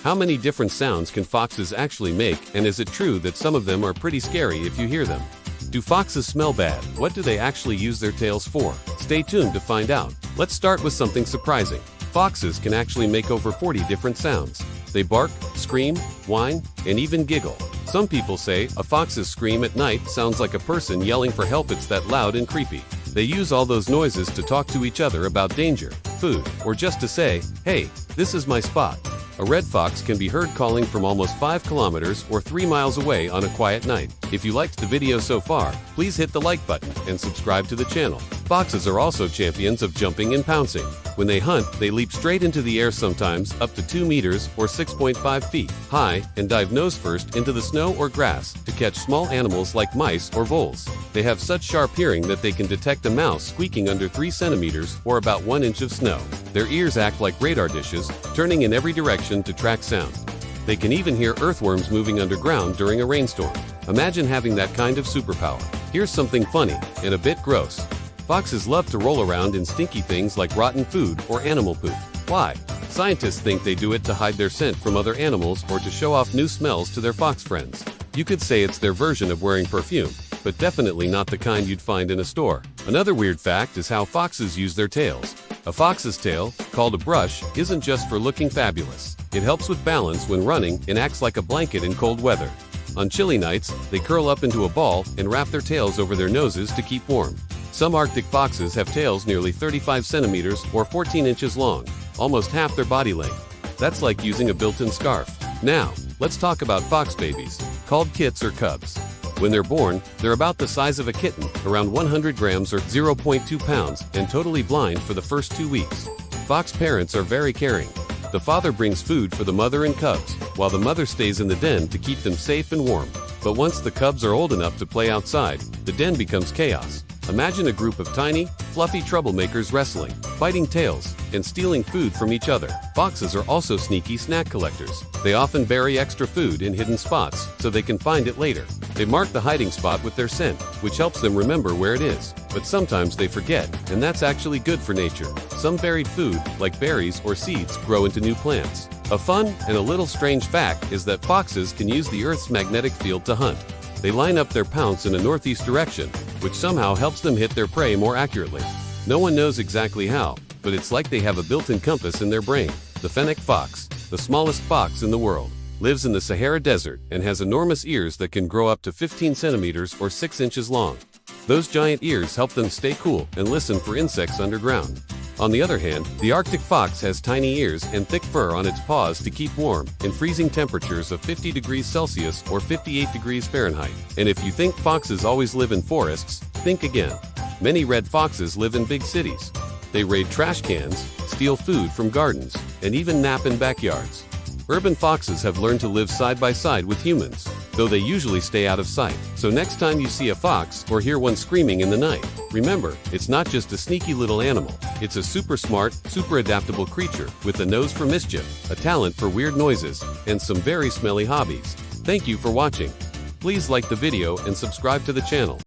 How many different sounds can foxes actually make, and is it true that some of them are pretty scary if you hear them? Do foxes smell bad? What do they actually use their tails for? Stay tuned to find out. Let's start with something surprising. Foxes can actually make over 40 different sounds. They bark, scream, whine, and even giggle. Some people say a fox's scream at night sounds like a person yelling for help. It's that loud and creepy. They use all those noises to talk to each other about danger, food, or just to say, "Hey, this is my spot." A red fox can be heard calling from almost 5 kilometers or 3 miles away on a quiet night. If you liked the video so far, please hit the like button and subscribe to the channel. Foxes are also champions of jumping and pouncing. When they hunt, they leap straight into the air, sometimes up to 2 meters or 6.5 feet high, and dive nose first into the snow or grass to catch small animals like mice or voles. They have such sharp hearing that they can detect a mouse squeaking under 3 centimeters or about 1 inch of snow. Their ears act like radar dishes, turning in every direction to track sound. They can even hear earthworms moving underground during a rainstorm. Imagine having that kind of superpower. Here's something funny and a bit gross. Foxes love to roll around in stinky things like rotten food or animal poop. Why? Scientists think they do it to hide their scent from other animals or to show off new smells to their fox friends. You could say it's their version of wearing perfume, but definitely not the kind you'd find in a store. Another weird fact is how foxes use their tails. A fox's tail, called a brush, isn't just for looking fabulous. It helps with balance when running and acts like a blanket in cold weather. On chilly nights, they curl up into a ball and wrap their tails over their noses to keep warm. Some Arctic foxes have tails nearly 35 centimeters or 14 inches long, almost half their body length. That's like using a built-in scarf. Now, let's talk about fox babies, called kits or cubs. When they're born, they're about the size of a kitten, around 100 grams or 0.2 pounds, and totally blind for the first 2 weeks. Fox parents are very caring. The father brings food for the mother and cubs, while the mother stays in the den to keep them safe and warm. But once the cubs are old enough to play outside, the den becomes chaos. Imagine a group of tiny, fluffy troublemakers wrestling, fighting tails, and stealing food from each other. Foxes are also sneaky snack collectors. They often bury extra food in hidden spots so they can find it later. They mark the hiding spot with their scent, which helps them remember where it is. But sometimes they forget, and that's actually good for nature. Some buried food, like berries or seeds, grow into new plants. A fun and a little strange fact is that foxes can use the Earth's magnetic field to hunt. They line up their pounce in a northeast direction, which somehow helps them hit their prey more accurately. No one knows exactly how, but it's like they have a built-in compass in their brain. The fennec fox, the smallest fox in the world, lives in the Sahara Desert and has enormous ears that can grow up to 15 centimeters or 6 inches long. Those giant ears help them stay cool and listen for insects underground. On the other hand, the Arctic fox has tiny ears and thick fur on its paws to keep warm in freezing temperatures of 50 degrees Celsius or 58 degrees Fahrenheit. And if you think foxes always live in forests, think again. Many red foxes live in big cities. They raid trash cans, steal food from gardens, and even nap in backyards. Urban foxes have learned to live side by side with humans, though they usually stay out of sight. So next time you see a fox or hear one screaming in the night, remember, it's not just a sneaky little animal. It's a super smart, super adaptable creature with a nose for mischief, a talent for weird noises, and some very smelly hobbies. Thank you for watching. Please like the video and subscribe to the channel.